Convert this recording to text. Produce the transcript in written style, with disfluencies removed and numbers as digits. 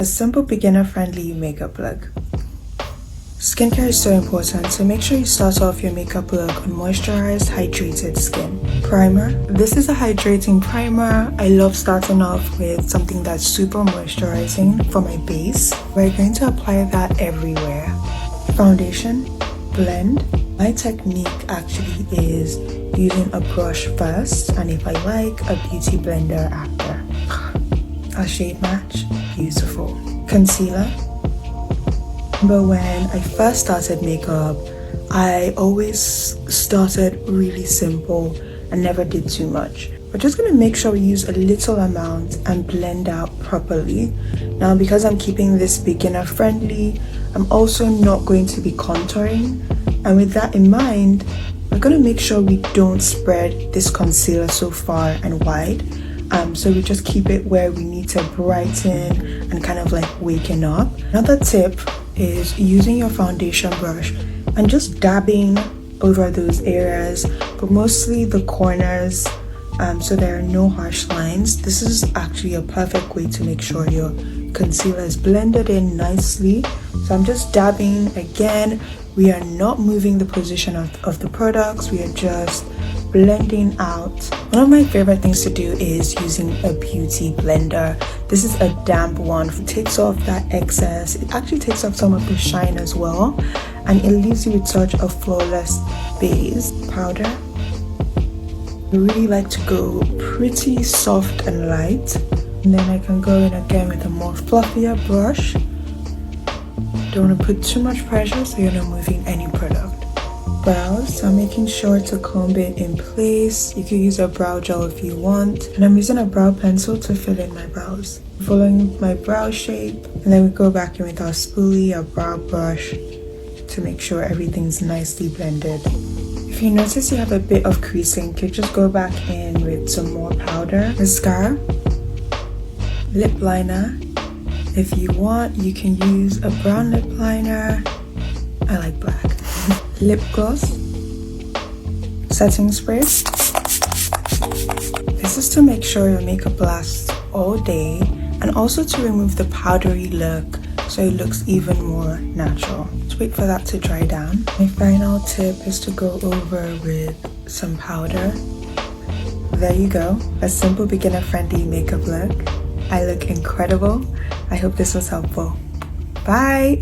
A simple beginner-friendly makeup look. Skincare is so important, so make sure you start off your makeup look on moisturized, hydrated skin. Primer. This is a hydrating primer. I love starting off with something that's super moisturizing for my base. We're going to apply that everywhere. Foundation. Blend. My technique actually is using a brush first, and if I like, a beauty blender after. A shade match. Beautiful. Concealer. But when I first started makeup, I always started really simple and never did too much. We're just going to make sure we use a little amount and blend out properly. Now, because I'm keeping this beginner friendly, I'm also not going to be contouring. And with that in mind, we're going to make sure we don't spread this concealer so far and wide. So we just keep it where we need to brighten and kind of like waken up. Another tip is using your foundation brush and just dabbing over those areas, but mostly the corners, so there are no harsh lines. This is actually a perfect way to make sure your concealer is blended in nicely. So I'm just dabbing again. We are not moving the position of the products, we are just blending out. One of my favorite things to do is using a beauty blender. This is a damp one. It takes off that excess. It actually takes off some of the shine as well, and it leaves you with such a flawless base. Powder. I really like to go pretty soft and light, and then I can go in again with a more fluffier brush. Don't want to put too much pressure so you're not moving any product. Brows, so I'm making sure to comb it in place. You can use a brow gel if you want, and I'm using a brow pencil to fill in my brows, following my brow shape, and then we go back in with our spoolie, our brow brush, to make sure everything's nicely blended. If you notice you have a bit of creasing, you could just go back in with some more powder. Mascara, lip liner. If you want, you can use a brown lip liner. I like black. Lip gloss, setting spray. This is to make sure your makeup lasts all day and also to remove the powdery look so it looks even more natural. Just wait for that to dry down. My final tip is to go over with some powder. There you go, a simple beginner friendly makeup look. I look incredible. I hope this was helpful. Bye!